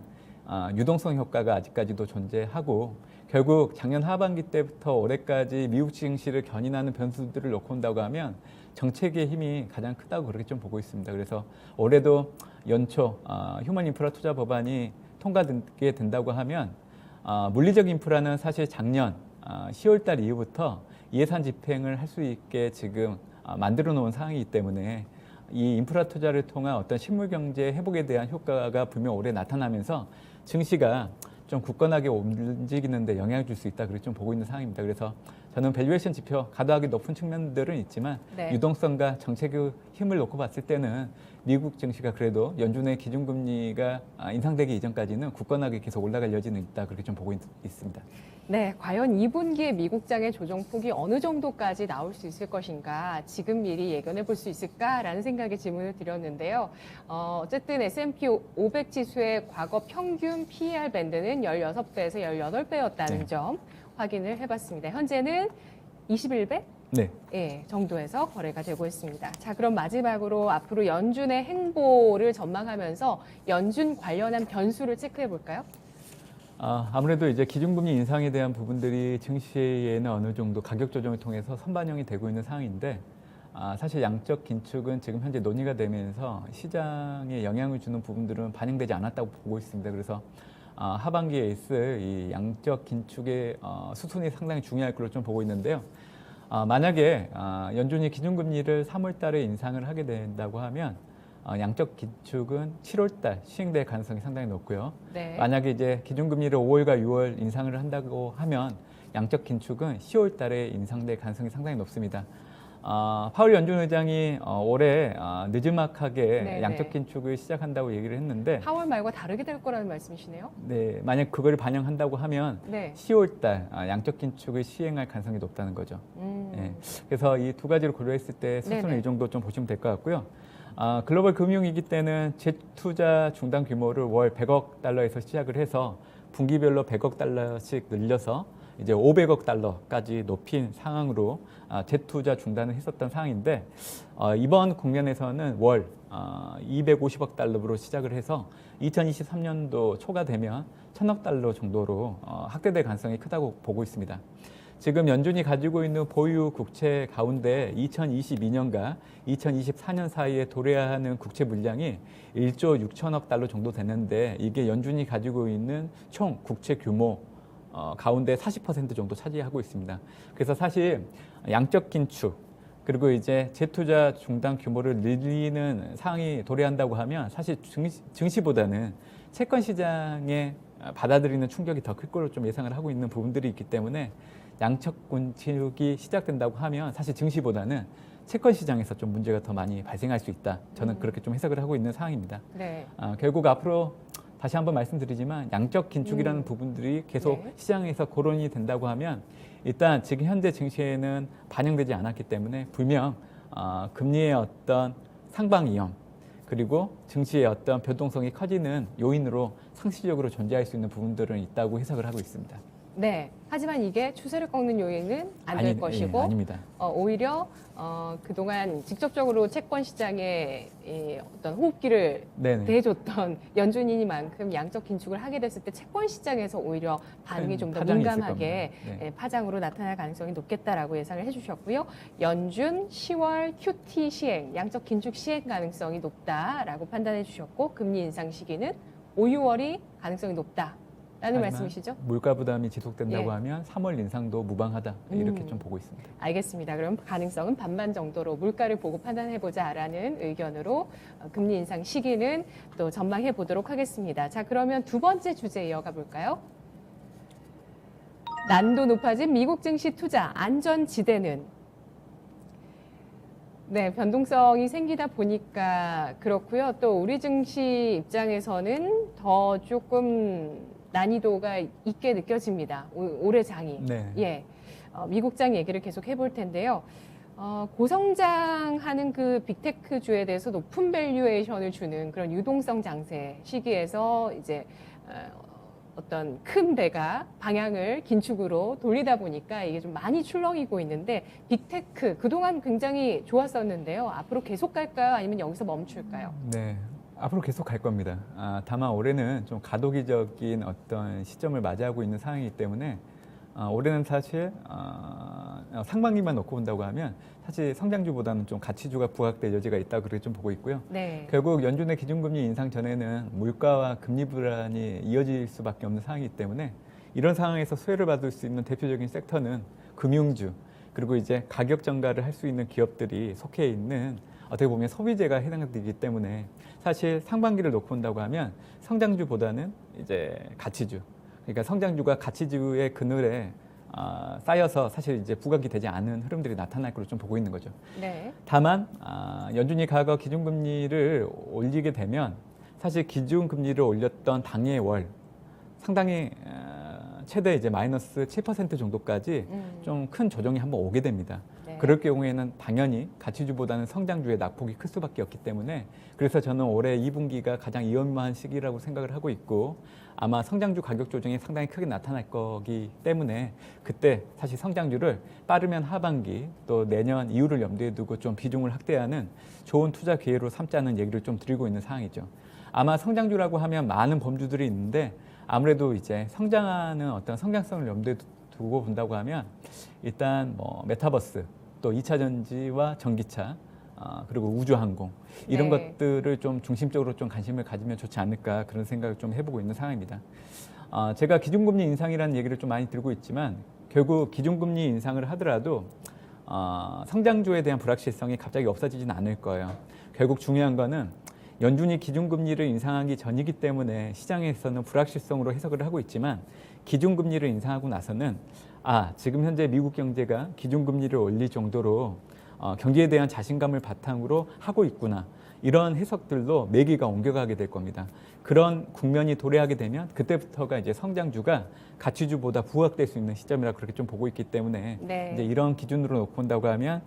유동성 효과가 아직까지도 존재하고 결국 작년 하반기 때부터 올해까지 미국 증시를 견인하는 변수들을 놓고 본다고 하면 정책의 힘이 가장 크다고 그렇게 좀 보고 있습니다. 그래서 올해도 연초 휴먼 인프라 투자 법안이 통과되게 된다고 하면 물리적 인프라는 사실 작년 10월 달 이후부터 예산 집행을 할 수 있게 지금 만들어 놓은 상황이기 때문에 이 인프라 투자를 통한 어떤 실물 경제 회복에 대한 효과가 분명 올해 나타나면서 증시가 좀 굳건하게 움직이는데 영향을 줄 수 있다 그렇게 좀 보고 있는 상황입니다. 그래서 저는 밸류에이션 지표 과도하게 높은 측면들은 있지만 네. 유동성과 정책의 힘을 놓고 봤을 때는 미국 증시가 그래도 연준의 기준금리가 인상되기 이전까지는 굳건하게 계속 올라갈 여지는 있다 그렇게 좀 보고 있습니다. 네, 과연 2분기에 미국장의 조정폭이 어느 정도까지 나올 수 있을 것인가, 지금 미리 예견해 볼 수 있을까라는 생각에 질문을 드렸는데요. 어쨌든 S&P 500 지수의 과거 평균 PER 밴드는 16배에서 18배였다는 네. 점 확인을 해봤습니다. 현재는 21배? 네. 예, 정도에서 거래가 되고 있습니다. 자, 그럼 마지막으로 앞으로 연준의 행보를 전망하면서 연준 관련한 변수를 체크해 볼까요? 아무래도 이제 기준금리 인상에 대한 부분들이 증시에는 어느 정도 가격 조정을 통해서 선반영이 되고 있는 상황인데 사실 양적 긴축은 지금 현재 논의가 되면서 시장에 영향을 주는 부분들은 반영되지 않았다고 보고 있습니다. 그래서 하반기에 있을 이 양적 긴축의 수순이 상당히 중요할 것으로 좀 보고 있는데요. 만약에 연준이 기준금리를 3월 달에 인상을 하게 된다고 하면 양적 긴축은 7월 달 시행될 가능성이 상당히 높고요. 네. 만약에 이제 기준금리를 5월과 6월 인상을 한다고 하면 양적 긴축은 10월 달에 인상될 가능성이 상당히 높습니다. 파월 연준 의장이 올해 늦지막하게 네네. 양적 긴축을 시작한다고 얘기를 했는데 4월 말과 다르게 될 거라는 말씀이시네요. 네, 만약 그걸 반영한다고 하면 네. 10월 달 양적 긴축을 시행할 가능성이 높다는 거죠. 네, 그래서 이 두 가지를 고려했을 때 수순은 네네. 이 정도 좀 보시면 될 것 같고요. 글로벌 금융위기 때는 재투자 중단 규모를 월 100억 달러에서 시작을 해서 분기별로 100억 달러씩 늘려서 이제 500억 달러까지 높인 상황으로 재투자 중단을 했었던 상황인데 이번 국면에서는 월 250억 달러로 시작을 해서 2023년도 초가 되면 1000억 달러 정도로 확대될 가능성이 크다고 보고 있습니다. 지금 연준이 가지고 있는 보유 국채 가운데 2022년과 2024년 사이에 도래해야 하는 국채 물량이 1조 6천억 달러 정도 되는데 이게 연준이 가지고 있는 총 국채 규모 가운데 40% 정도 차지하고 있습니다. 그래서 사실 양적 긴축 그리고 이제 재투자 중단 규모를 늘리는 사항이 도래한다고 하면 사실 증시보다는 채권 시장에 받아들이는 충격이 더 클 거로 좀 예상을 하고 있는 부분들이 있기 때문에 양적 군축이 시작된다고 하면 사실 증시보다는 채권 시장에서 좀 문제가 더 많이 발생할 수 있다. 저는 그렇게 좀 해석을 하고 있는 상황입니다. 네. 결국 앞으로 다시 한번 말씀드리지만 양적 긴축이라는 부분들이 계속 네. 시장에서 거론이 된다고 하면 일단 지금 현재 증시에는 반영되지 않았기 때문에 분명 금리의 어떤 상방 위험 그리고 증시의 어떤 변동성이 커지는 요인으로 상시적으로 존재할 수 있는 부분들은 있다고 해석을 하고 있습니다. 네. 하지만 이게 추세를 꺾는 요인은 안 될 것이고 아닙니다. 오히려 그동안 직접적으로 채권 시장에 이 어떤 호흡기를 네네. 대줬던 연준이니만큼 양적 긴축을 하게 됐을 때 채권 시장에서 오히려 반응이 좀 더 파장이 있을 민감하게 겁니다. 네. 파장으로 나타날 가능성이 높겠다라고 예상을 해주셨고요. 연준 10월 QT 시행, 양적 긴축 시행 가능성이 높다라고 판단해 주셨고 금리 인상 시기는 5, 6월이 가능성이 높다. 라는 말씀이시죠? 물가 부담이 지속된다고 예. 하면 3월 인상도 무방하다 이렇게 좀 보고 있습니다. 알겠습니다. 그럼 가능성은 반반 정도로 물가를 보고 판단해보자라는 의견으로 금리 인상 시기는 또 전망해 보도록 하겠습니다. 자, 그러면 두 번째 주제 이어가 볼까요? 난도 높아진 미국 증시 투자 안전지대는 네, 변동성이 생기다 보니까 그렇고요. 또 우리 증시 입장에서는 더 조금 난이도가 있게 느껴집니다. 올해 장이. 네. 예. 미국장 얘기를 계속 해볼 텐데요. 고성장하는 그 빅테크주에 대해서 높은 밸류에이션을 주는 그런 유동성 장세 시기에서 이제 어떤 큰 배가 방향을 긴축으로 돌리다 보니까 이게 좀 많이 출렁이고 있는데 빅테크 그동안 굉장히 좋았었는데요. 앞으로 계속 갈까요? 아니면 여기서 멈출까요? 네. 앞으로 계속 갈 겁니다. 다만 올해는 좀 가도기적인 어떤 시점을 맞이하고 있는 상황이기 때문에 올해는 사실 상반기만 놓고 본다고 하면 사실 성장주보다는 좀 가치주가 부각될 여지가 있다고 그렇게 좀 보고 있고요. 네. 결국 연준의 기준금리 인상 전에는 물가와 금리 불안이 이어질 수밖에 없는 상황이기 때문에 이런 상황에서 수혜를 받을 수 있는 대표적인 섹터는 금융주 그리고 이제 가격 전가를 할 수 있는 기업들이 속해 있는 어떻게 보면 소비재가 해당되기 때문에 사실 상반기를 놓고 본다고 하면 성장주보다는 이제 가치주 그러니까 성장주가 가치주의 그늘에 쌓여서 사실 이제 부각이 되지 않은 흐름들이 나타날 것으로 좀 보고 있는 거죠. 네. 다만 연준이 과거 기준금리를 올리게 되면 사실 기준금리를 올렸던 당해 월 상당히 최대 이제 마이너스 7% 정도까지 좀 큰 조정이 한번 오게 됩니다. 네. 그럴 경우에는 당연히 가치주보다는 성장주의 낙폭이 클 수밖에 없기 때문에 그래서 저는 올해 2분기가 가장 위험한 시기라고 생각을 하고 있고 아마 성장주 가격 조정이 상당히 크게 나타날 거기 때문에 그때 사실 성장주를 빠르면 하반기 또 내년 이후를 염두에 두고 좀 비중을 확대하는 좋은 투자 기회로 삼자는 얘기를 좀 드리고 있는 상황이죠. 아마 성장주라고 하면 많은 범주들이 있는데 아무래도 이제 성장하는 어떤 성장성을 염두에 두고 본다고 하면 일단 뭐 메타버스 또 2차 전지와 전기차 그리고 우주항공 이런 네. 것들을 좀 중심적으로 좀 관심을 가지면 좋지 않을까 그런 생각을 좀 해보고 있는 상황입니다. 제가 기준금리 인상이라는 얘기를 좀 많이 들고 있지만 결국 기준금리 인상을 하더라도 성장주에 대한 불확실성이 갑자기 없어지지는 않을 거예요. 결국 중요한 거는 연준이 기준금리를 인상하기 전이기 때문에 시장에서는 불확실성으로 해석을 하고 있지만 기준금리를 인상하고 나서는 지금 현재 미국 경제가 기준금리를 올릴 정도로 경제에 대한 자신감을 바탕으로 하고 있구나. 이런 해석들로 매기가 옮겨가게 될 겁니다. 그런 국면이 도래하게 되면 그때부터가 이제 성장주가 가치주보다 부각될 수 있는 시점이라 그렇게 좀 보고 있기 때문에 네. 이제 이런 기준으로 놓고 본다고 하면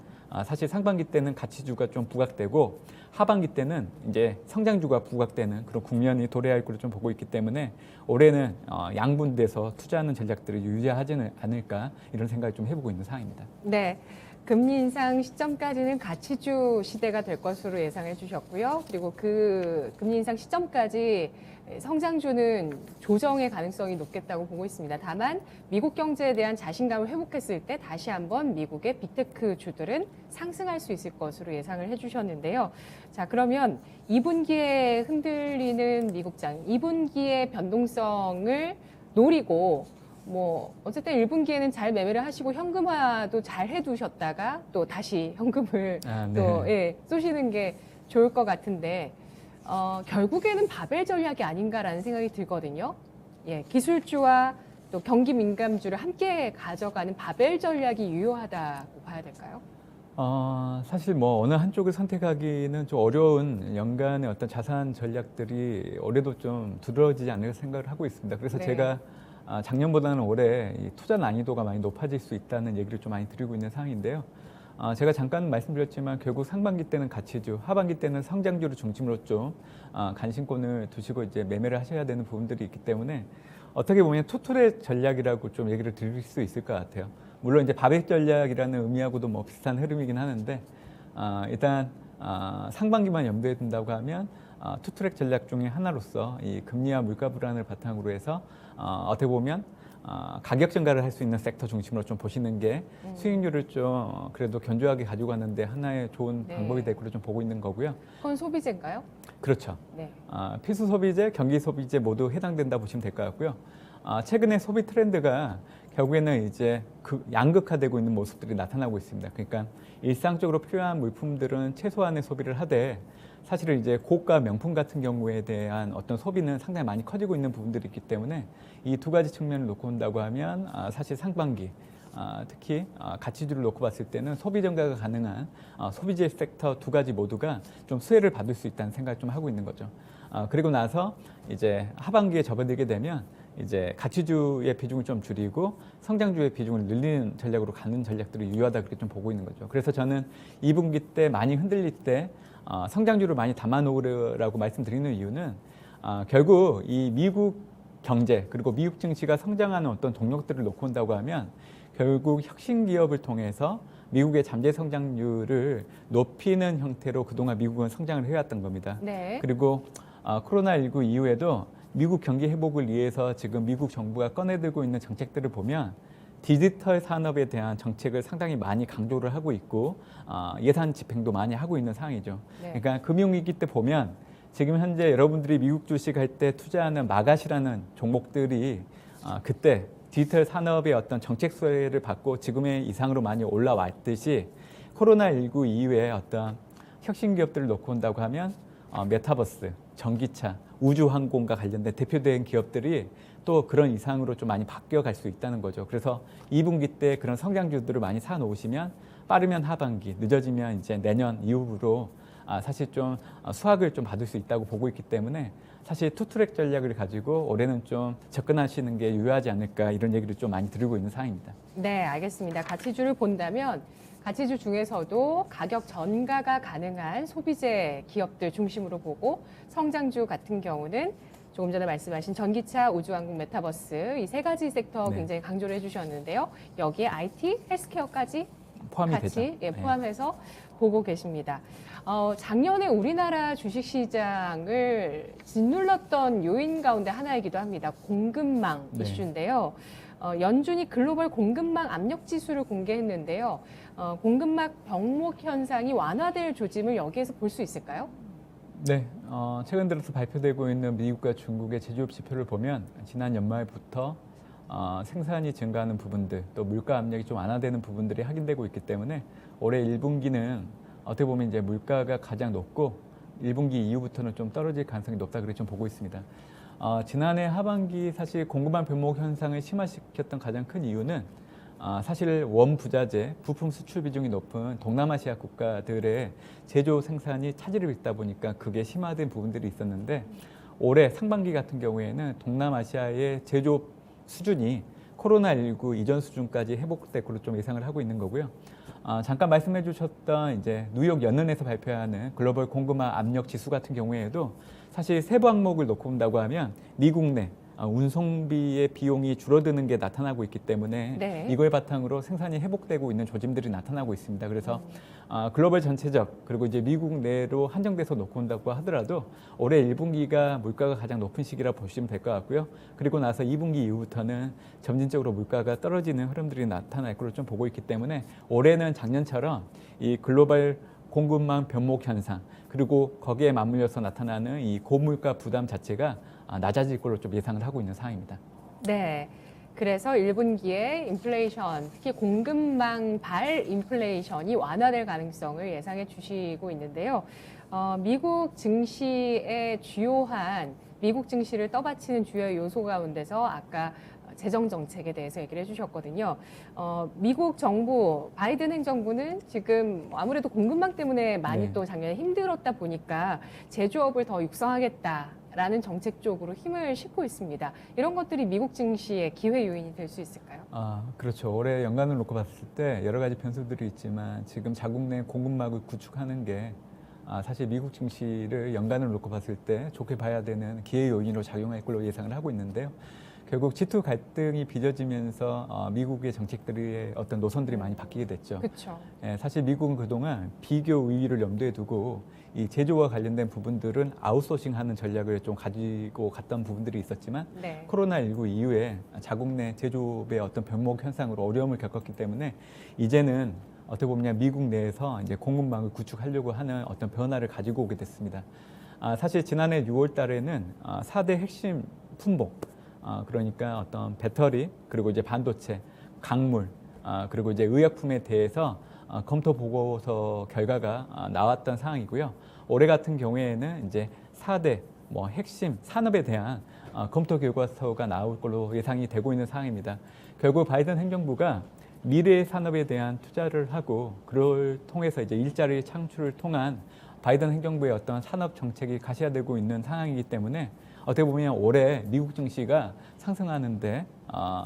사실 상반기 때는 가치주가 좀 부각되고 하반기 때는 이제 성장주가 부각되는 그런 국면이 도래할 것으로 좀 보고 있기 때문에 올해는 양분돼서 투자하는 전략들을 유지하지는 않을까 이런 생각을 좀 해보고 있는 상황입니다. 네. 금리 인상 시점까지는 가치주 시대가 될 것으로 예상해 주셨고요. 그리고 그 금리 인상 시점까지 성장주는 조정의 가능성이 높겠다고 보고 있습니다. 다만 미국 경제에 대한 자신감을 회복했을 때 다시 한번 미국의 빅테크 주들은 상승할 수 있을 것으로 예상을 해 주셨는데요. 자, 그러면 2분기에 흔들리는 미국장, 2분기의 변동성을 노리고 뭐 어쨌든 1분기에는 잘 매매를 하시고 현금화도 잘 해두셨다가 또 다시 현금을 또 쏘시는 게 좋을 것 같은데 결국에는 바벨 전략이 아닌가라는 생각이 들거든요. 예, 기술주와 또 경기 민감주를 함께 가져가는 바벨 전략이 유효하다고 봐야 될까요? 사실 뭐 어느 한쪽을 선택하기는 좀 어려운 연간의 어떤 자산 전략들이 올해도 좀 두드러지지 않을까 생각을 하고 있습니다. 그래서 네. 제가 작년보다는 올해 이 투자 난이도가 많이 높아질 수 있다는 얘기를 좀 많이 드리고 있는 상황인데요. 제가 잠깐 말씀드렸지만 결국 상반기 때는 가치주, 하반기 때는 성장주를 중심으로 좀 관심권을 두시고 이제 매매를 하셔야 되는 부분들이 있기 때문에 어떻게 보면 투트랙 전략이라고 좀 얘기를 드릴 수 있을 것 같아요. 물론 이제 바벨 전략이라는 의미하고도 뭐 비슷한 흐름이긴 하는데 일단 상반기만 염두에 둔다고 하면 투트랙 전략 중에 하나로서 이 금리와 물가 불안을 바탕으로 해서 어떻게 보면 가격 증가를 할 수 있는 섹터 중심으로 좀 보시는 게 수익률을 좀 그래도 견조하게 가지고 가는데 하나의 좋은 방법이 될 거로 좀 보고 있는 거고요. 그건 소비재인가요? 그렇죠. 네. 필수 소비재, 경기 소비재 모두 해당된다 보시면 될 것 같고요. 최근에 소비 트렌드가 결국에는 이제 양극화되고 있는 모습들이 나타나고 있습니다. 그러니까 일상적으로 필요한 물품들은 최소한의 소비를 하되 사실은 이제 고가 명품 같은 경우에 대한 어떤 소비는 상당히 많이 커지고 있는 부분들이 있기 때문에 이 두 가지 측면을 놓고 본다고 하면 사실 상반기 특히 가치주를 놓고 봤을 때는 소비 증가가 가능한 소비재 섹터 두 가지 모두가 좀 수혜를 받을 수 있다는 생각을 좀 하고 있는 거죠. 그리고 나서 이제 하반기에 접어들게 되면 이제 가치주의 비중을 좀 줄이고 성장주의 비중을 늘리는 전략으로 가는 전략들이 유효하다 그렇게 좀 보고 있는 거죠. 그래서 저는 2분기 때 많이 흔들릴 때 성장주를 많이 담아놓으라고 말씀드리는 이유는 결국 이 미국 경제 그리고 미국 증시가 성장하는 어떤 동력들을 놓고 온다고 하면 결국 혁신 기업을 통해서 미국의 잠재 성장률을 높이는 형태로 그동안 미국은 성장을 해왔던 겁니다. 네. 그리고 코로나19 이후에도 미국 경기 회복을 위해서 지금 미국 정부가 꺼내들고 있는 정책들을 보면 디지털 산업에 대한 정책을 상당히 많이 강조를 하고 있고 예산 집행도 많이 하고 있는 상황이죠. 네. 그러니까 금융위기 때 보면 지금 현재 여러분들이 미국 주식 할 때 투자하는 마갓이라는 종목들이 그때 디지털 산업의 어떤 정책 수혜를 받고 지금의 이상으로 많이 올라왔듯이 코로나19 이후에 어떤 혁신 기업들을 놓고 온다고 하면 메타버스, 전기차, 우주항공과 관련된 대표된 기업들이 또 그런 이상으로 좀 많이 바뀌어 갈 수 있다는 거죠. 그래서 2분기 때 그런 성장주들을 많이 사 놓으시면 빠르면 하반기, 늦어지면 이제 내년 이후로 사실 좀 수확을 좀 받을 수 있다고 보고 있기 때문에 사실 투트랙 전략을 가지고 올해는 좀 접근하시는 게 유효하지 않을까 이런 얘기를 좀 많이 드리고 있는 상황입니다. 네, 알겠습니다. 가치주를 본다면 가치주 중에서도 가격 전가가 가능한 소비재 기업들 중심으로 보고 성장주 같은 경우는 조금 전에 말씀하신 전기차, 우주항공, 메타버스 이 세 가지 섹터 네. 굉장히 강조를 해주셨는데요. 여기에 IT, 헬스케어까지 포함이 같이 되죠. 포함해서 보고 계십니다. 작년에 우리나라 주식시장을 짓눌렀던 요인 가운데 하나이기도 합니다. 공급망 네. 이슈인데요. 연준이 글로벌 공급망 압력 지수를 공개했는데요. 공급망 병목 현상이 완화될 조짐을 여기에서 볼 수 있을까요? 네, 최근 들어서 발표되고 있는 미국과 중국의 제조업 지표를 보면 지난 연말부터 생산이 증가하는 부분들, 또 물가 압력이 좀 완화되는 부분들이 확인되고 있기 때문에 올해 1분기는 어떻게 보면 이제 물가가 가장 높고 1분기 이후부터는 좀 떨어질 가능성이 높다 그렇게 좀 보고 있습니다. 지난해 하반기 사실 공급망 변목 현상을 심화시켰던 가장 큰 이유는 사실 원부자재, 부품 수출 비중이 높은 동남아시아 국가들의 제조 생산이 차질을 빚다 보니까 그게 심화된 부분들이 있었는데 올해 상반기 같은 경우에는 동남아시아의 제조 수준이 코로나19 이전 수준까지 회복될 걸로 좀 예상을 하고 있는 거고요. 잠깐 말씀해 주셨던 이제 뉴욕 연은에서 발표하는 글로벌 공급망 압력 지수 같은 경우에도 사실 세부 항목을 놓고 본다고 하면 미국 내 운송비의 비용이 줄어드는 게 나타나고 있기 때문에 네. 이걸 바탕으로 생산이 회복되고 있는 조짐들이 나타나고 있습니다. 그래서 글로벌 전체적 그리고 이제 미국 내로 한정돼서 놓고 온다고 하더라도 올해 1분기가 물가가 가장 높은 시기라 보시면 될 것 같고요. 그리고 나서 2분기 이후부터는 점진적으로 물가가 떨어지는 흐름들이 나타날 걸로 좀 보고 있기 때문에 올해는 작년처럼 이 글로벌 공급망 변목 현상 그리고 거기에 맞물려서 나타나는 이 고물가 부담 자체가 낮아질 걸로 좀 예상을 하고 있는 상황입니다. 네. 그래서 1분기에 인플레이션, 특히 공급망 발 인플레이션이 완화될 가능성을 예상해 주시고 있는데요. 미국 증시의 주요한 미국 증시를 떠받치는 주요 요소 가운데서 아까 재정 정책에 대해서 얘기를 해주셨거든요. 미국 정부, 바이든 행정부는 지금 아무래도 공급망 때문에 많이 네. 또 작년에 힘들었다 보니까 제조업을 더 육성하겠다라는 정책 쪽으로 힘을 싣고 있습니다. 이런 것들이 미국 증시의 기회 요인이 될 수 있을까요? 그렇죠. 올해 연간을 놓고 봤을 때 여러 가지 변수들이 있지만 지금 자국 내 공급망을 구축하는 게 사실 미국 증시를 연간을 놓고 봤을 때 좋게 봐야 되는 기회 요인으로 작용할 걸로 예상을 하고 있는데요. 결국 G2 갈등이 빚어지면서 미국의 정책들의 어떤 노선들이 많이 바뀌게 됐죠. 그렇죠. 사실 미국은 그동안 비교 우위를 염두에 두고 이 제조와 관련된 부분들은 아웃소싱하는 전략을 좀 가지고 갔던 부분들이 있었지만 네. 코로나19 이후에 자국 내 제조업의 어떤 병목 현상으로 어려움을 겪었기 때문에 이제는 어떻게 보면 미국 내에서 이제 공급망을 구축하려고 하는 어떤 변화를 가지고 오게 됐습니다. 사실 지난해 6월 달에는 4대 핵심 품목, 그러니까 어떤 배터리, 그리고 이제 반도체, 강물, 그리고 이제 의약품에 대해서 검토 보고서 결과가 나왔던 상황이고요. 올해 같은 경우에는 이제 4대 핵심 산업에 대한 검토 결과서가 나올 걸로 예상이 되고 있는 상황입니다. 결국 바이든 행정부가 미래 산업에 대한 투자를 하고 그걸 통해서 이제 일자리 창출을 통한 바이든 행정부의 어떤 산업 정책이 가시화되고 있는 상황이기 때문에 어떻게 보면 올해 미국 증시가 상승하는데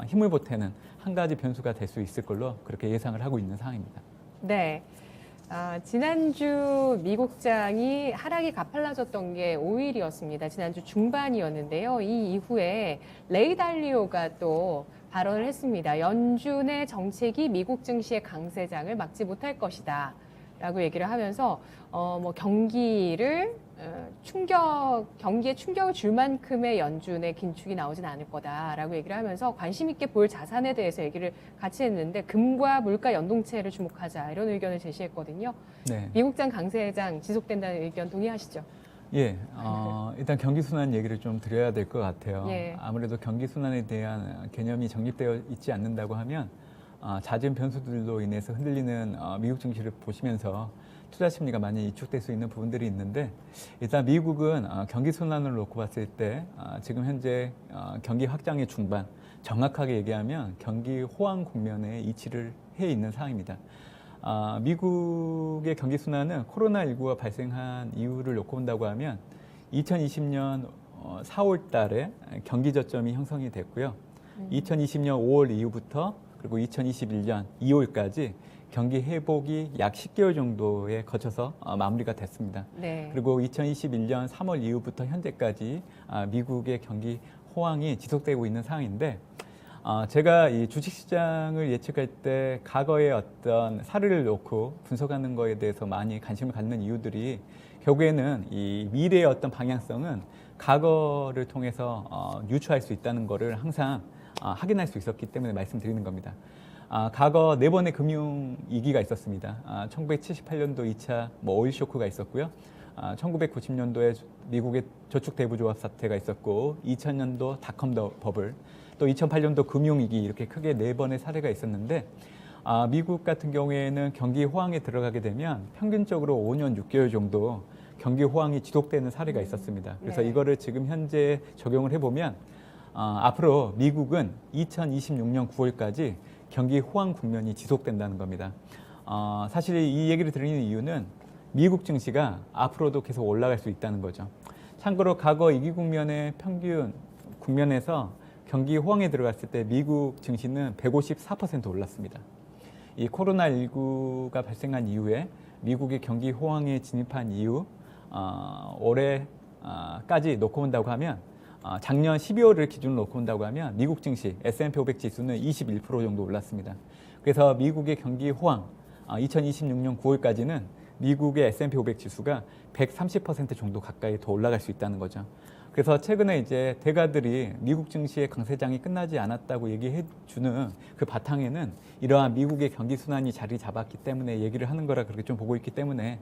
힘을 보태는 한 가지 변수가 될 수 있을 걸로 그렇게 예상을 하고 있는 상황입니다. 네. 지난주 미국장이 하락이 가팔라졌던 게 5일이었습니다. 지난주 중반이었는데요. 이 이후에 레이 달리오가 또 발언을 했습니다. 연준의 정책이 미국 증시의 강세장을 막지 못할 것이다. 라고 얘기를 하면서 경기에 충격을 줄 만큼의 연준의 긴축이 나오진 않을 거다라고 얘기를 하면서 관심 있게 볼 자산에 대해서 얘기를 같이 했는데 금과 물가 연동체를 주목하자 이런 의견을 제시했거든요. 네. 미국장 강세장 지속된다는 의견 동의하시죠? 예, 일단 경기 순환 얘기를 좀 드려야 될 것 같아요. 예. 아무래도 경기 순환에 대한 개념이 정립되어 있지 않는다고 하면 잦은 변수들로 인해서 흔들리는 미국 증시를 보시면서 투자 심리가 많이 위축될 수 있는 부분들이 있는데 일단 미국은 경기 순환을 놓고 봤을 때 지금 현재 경기 확장의 중반, 정확하게 얘기하면 경기 호황 국면에 위치를 해 있는 상황입니다. 미국의 경기 순환은 코로나19가 발생한 이유를 놓고 본다고 하면 2020년 4월 달에 경기 저점이 형성이 됐고요. 2020년 5월 이후부터 그리고 2021년 2월까지 경기 회복이 약 10개월 정도에 거쳐서 마무리가 됐습니다. 네. 그리고 2021년 3월 이후부터 현재까지 미국의 경기 호황이 지속되고 있는 상황인데 제가 이 주식시장을 예측할 때 과거의 어떤 사례를 놓고 분석하는 거에 대해서 많이 관심을 갖는 이유들이 결국에는 이 미래의 어떤 방향성은 과거를 통해서 유추할 수 있다는 거를 항상 확인할 수 있었기 때문에 말씀드리는 겁니다. 과거 4번의 금융위기가 있었습니다. 1978년도 2차 오일 쇼크가 있었고요. 1990년도에 미국의 저축대부조합 사태가 있었고 2000년도 닷컴 버블, 또 2008년도 금융위기 이렇게 크게 4번의 사례가 있었는데 미국 같은 경우에는 경기 호황에 들어가게 되면 평균적으로 5년 6개월 정도 경기 호황이 지속되는 사례가 있었습니다. 그래서 네. 이거를 지금 현재 적용을 해보면 앞으로 미국은 2026년 9월까지 경기 호황 국면이 지속된다는 겁니다. 사실 이 얘기를 드리는 이유는 미국 증시가 앞으로도 계속 올라갈 수 있다는 거죠. 참고로 과거 위기 국면의 평균 국면에서 경기 호황에 들어갔을 때 미국 증시는 154% 올랐습니다. 이 코로나19가 발생한 이후에 미국의 경기 호황에 진입한 이후 올해까지 놓고 본다고 하면 작년 12월을 기준으로 놓고 본다고 하면 미국 증시 S&P 500 지수는 21% 정도 올랐습니다. 그래서 미국의 경기 호황 2026년 9월까지는 미국의 S&P 500 지수가 130% 정도 가까이 더 올라갈 수 있다는 거죠. 그래서 최근에 이제 대가들이 미국 증시의 강세장이 끝나지 않았다고 얘기해 주는 그 바탕에는 이러한 미국의 경기 순환이 자리 잡았기 때문에 얘기를 하는 거라 그렇게 좀 보고 있기 때문에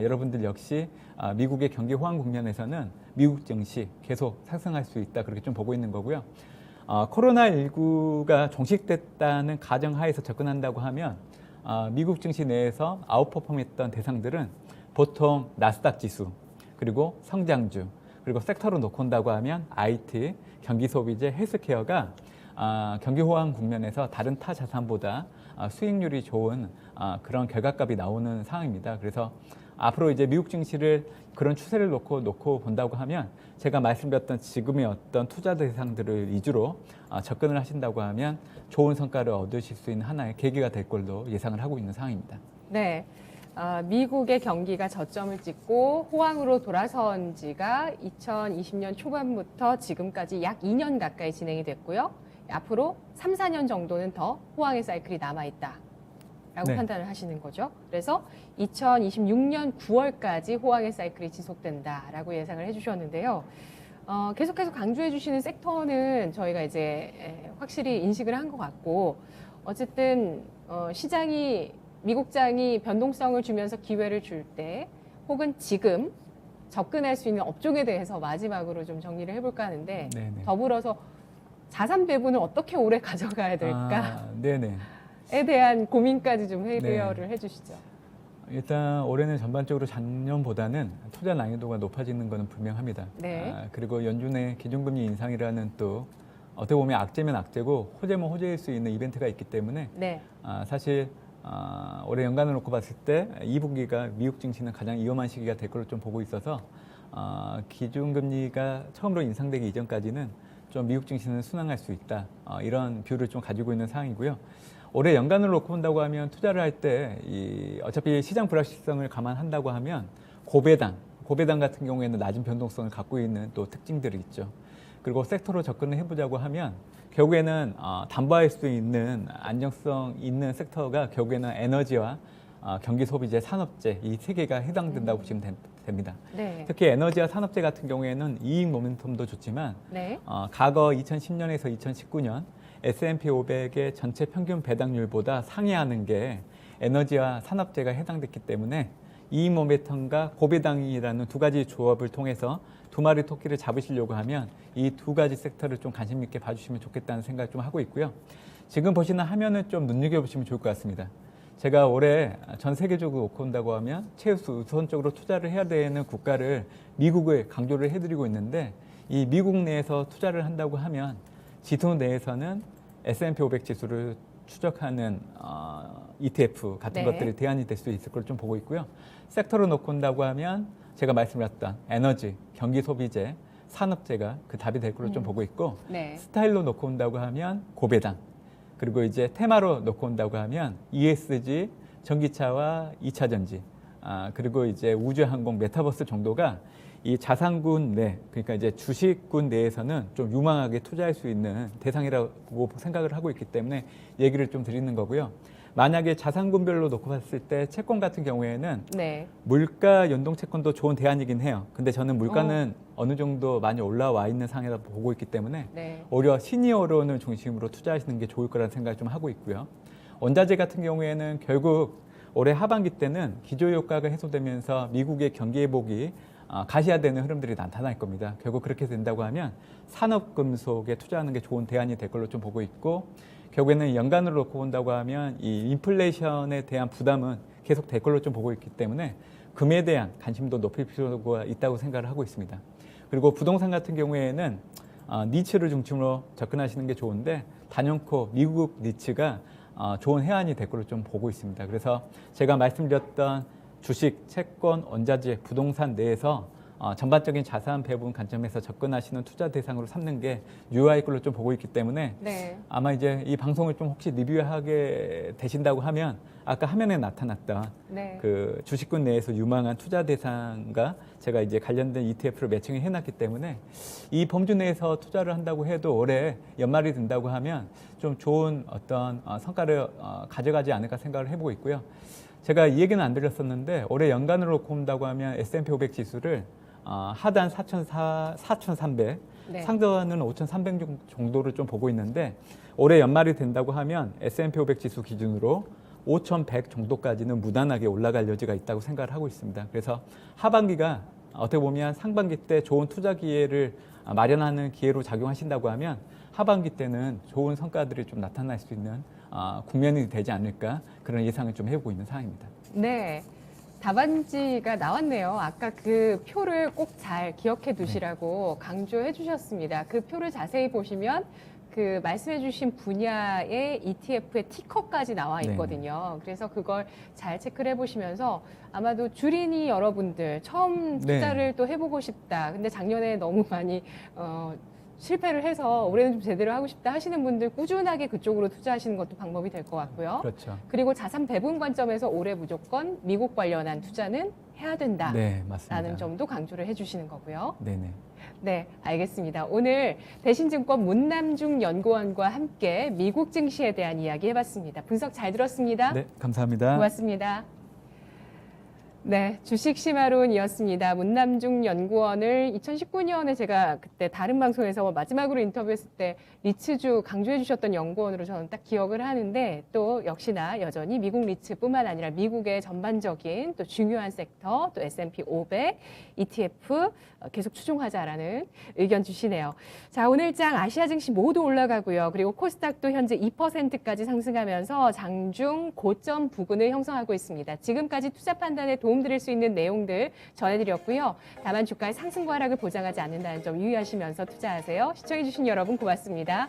여러분들 역시 미국의 경기 호황 국면에서는 미국 증시 계속 상승할 수 있다 그렇게 좀 보고 있는 거고요. 코로나19가 종식됐다는 가정하에서 접근한다고 하면 미국 증시 내에서 아웃퍼폼했던 대상들은 보통 나스닥 지수, 그리고 성장주, 그리고 섹터로 놓고 온다고 하면 IT, 경기소비재, 헬스케어가 경기 호황 국면에서 다른 타 자산보다 수익률이 좋은 그런 결과값이 나오는 상황입니다. 그래서 앞으로 이제 미국 증시를 그런 추세를 놓고 본다고 하면 제가 말씀드렸던 지금의 어떤 투자 대상들을 위주로 접근을 하신다고 하면 좋은 성과를 얻으실 수 있는 하나의 계기가 될 걸로 예상을 하고 있는 상황입니다. 네. 미국의 경기가 저점을 찍고 호황으로 돌아선 지가 2020년 초반부터 지금까지 약 2년 가까이 진행이 됐고요. 앞으로 3, 4년 정도는 더 호황의 사이클이 남아있다. 라고 네. 판단을 하시는 거죠. 그래서 2026년 9월까지 호황의 사이클이 지속된다라고 예상을 해주셨는데요. 계속해서 강조해 주시는 섹터는 저희가 이제 확실히 인식을 한 것 같고, 어쨌든 시장이 미국장이 변동성을 주면서 기회를 줄 때, 혹은 지금 접근할 수 있는 업종에 대해서 마지막으로 좀 정리를 해볼까 하는데, 네네. 더불어서 자산 배분을 어떻게 오래 가져가야 될까? 네네. 에 대한 고민까지 좀 네. 해결을 해주시죠. 일단 올해는 전반적으로 작년보다는 투자 난이도가 높아지는 것은 분명합니다. 네. 그리고 연준의 기준금리 인상이라는 또 어떻게 보면 악재면 악재고 호재면 호재일 수 있는 이벤트가 있기 때문에 네. 사실 올해 연간을 놓고 봤을 때 2분기가 미국 증시는 가장 위험한 시기가 될 걸로 좀 보고 있어서 기준금리가 처음으로 인상되기 이전까지는 좀 미국 증시는 순항할 수 있다. 이런 뷰를 좀 가지고 있는 상황이고요. 올해 연간을 놓고 본다고 하면 투자를 할 때 어차피 시장 불확실성을 감안한다고 하면 고배당 같은 경우에는 낮은 변동성을 갖고 있는 또 특징들이 있죠. 그리고 섹터로 접근을 해보자고 하면 결국에는 담보할 수 있는 안정성 있는 섹터가 결국에는 에너지와 경기 소비재, 산업재 이 세 개가 해당된다고 보시면 됩니다. 네. 특히 에너지와 산업재 같은 경우에는 이익 모멘텀도 좋지만 네. 과거 2010년에서 2019년 S&P 500의 전체 평균 배당률보다 상회하는 게 에너지와 산업재가 해당됐기 때문에 이익 모멘텀과 고배당이라는 두 가지 조합을 통해서 두 마리 토끼를 잡으시려고 하면 이 두 가지 섹터를 좀 관심 있게 봐주시면 좋겠다는 생각을 좀 하고 있고요. 지금 보시는 화면을 좀 눈여겨보시면 좋을 것 같습니다. 제가 올해 전 세계적으로 놓고 온다고 하면 최우선적으로 투자를 해야 되는 국가를 미국을 강조를 해드리고 있는데 이 미국 내에서 투자를 한다고 하면 지수 내에서는 S&P 500 지수를 추적하는 ETF 같은 네. 것들이 대안이 될 수 있을 걸 좀 보고 있고요. 섹터로 놓고 온다고 하면 제가 말씀드렸던 에너지, 경기 소비재, 산업재가 그 답이 될 걸로 좀 보고 있고 네. 스타일로 놓고 온다고 하면 고배당 그리고 이제 테마로 놓고 온다고 하면 ESG, 전기차와 2차 전지 그리고 이제 우주항공, 메타버스 정도가 이 자산군 내, 그러니까 이제 주식군 내에서는 좀 유망하게 투자할 수 있는 대상이라고 생각을 하고 있기 때문에 얘기를 좀 드리는 거고요. 만약에 자산군별로 놓고 봤을 때 채권 같은 경우에는 네. 물가 연동 채권도 좋은 대안이긴 해요. 근데 저는 물가는 어느 정도 많이 올라와 있는 상황이라고 보고 있기 때문에 네. 오히려 시니어론을 중심으로 투자하시는 게 좋을 거라는 생각을 좀 하고 있고요. 원자재 같은 경우에는 결국 올해 하반기 때는 기저효과가 해소되면서 미국의 경기 회복이 가시화되는 흐름들이 나타날 겁니다. 결국 그렇게 된다고 하면 산업금속에 투자하는 게 좋은 대안이 될 걸로 좀 보고 있고 결국에는 연간으로 놓고 본다고 하면 이 인플레이션에 대한 부담은 계속 될 걸로 좀 보고 있기 때문에 금에 대한 관심도 높일 필요가 있다고 생각을 하고 있습니다. 그리고 부동산 같은 경우에는 니치를 중심으로 접근하시는 게 좋은데 단연코 미국 니치가 좋은 해안이 될 걸로 좀 보고 있습니다. 그래서 제가 말씀드렸던 주식, 채권, 원자재, 부동산 내에서 전반적인 자산 배분 관점에서 접근하시는 투자 대상으로 삼는 게 유효할 걸로 좀 보고 있기 때문에 네. 아마 이제 이 방송을 좀 혹시 리뷰하게 되신다고 하면 아까 화면에 나타났던 네. 그 주식군 내에서 유망한 투자 대상과 제가 이제 관련된 ETF를 매칭을 해놨기 때문에 이 범주 내에서 투자를 한다고 해도 올해 연말이 된다고 하면 좀 좋은 어떤 성과를 가져가지 않을까 생각을 해보고 있고요. 제가 이 얘기는 안 드렸었는데 올해 연간으로 놓고 본다고 하면 S&P 500 지수를 하단 4,300, 네. 상단은 5,300 정도를 좀 보고 있는데 올해 연말이 된다고 하면 S&P 500 지수 기준으로 5,100 정도까지는 무난하게 올라갈 여지가 있다고 생각을 하고 있습니다. 그래서 하반기가 어떻게 보면 상반기 때 좋은 투자 기회를 마련하는 기회로 작용하신다고 하면 하반기 때는 좋은 성과들이 좀 나타날 수 있는 국면이 되지 않을까 그런 예상을 좀 해보고 있는 상황입니다. 네. 답안지가 나왔네요. 아까 그 표를 꼭 잘 기억해 두시라고 강조해 주셨습니다. 그 표를 자세히 보시면 그 말씀해 주신 분야의 ETF의 티커까지 나와 있거든요. 그래서 그걸 잘 체크를 해보시면서 아마도 주린이 여러분들 처음 투자를 또 해보고 싶다. 근데 작년에 너무 많이 실패를 해서 올해는 좀 제대로 하고 싶다 하시는 분들 꾸준하게 그쪽으로 투자하시는 것도 방법이 될 것 같고요. 그렇죠. 그리고 자산 배분 관점에서 올해 무조건 미국 관련한 투자는 해야 된다. 네, 맞습니다. 라는 점도 강조를 해주시는 거고요. 네네. 네, 알겠습니다. 오늘 대신증권 문남중 연구원과 함께 미국 증시에 대한 이야기 해봤습니다. 분석 잘 들었습니다. 네, 감사합니다. 고맙습니다. 네, 주식 시마론이었습니다. 문남중 연구원을 2019년에 제가 그때 다른 방송에서 마지막으로 인터뷰했을 때 리츠주 강조해 주셨던 연구원으로 저는 딱 기억을 하는데 또 역시나 여전히 미국 리츠뿐만 아니라 미국의 전반적인 또 중요한 섹터 또 S&P 500, ETF 계속 추종하자라는 의견 주시네요. 자, 오늘장 아시아 증시 모두 올라가고요. 그리고 코스닥도 현재 2%까지 상승하면서 장중 고점 부근을 형성하고 있습니다. 지금까지 투자 판단에 도움드릴 수 있는 내용들 전해드렸고요. 다만 주가의 상승과 하락을 보장하지 않는다는 점 유의하시면서 투자하세요. 시청해주신 여러분 고맙습니다.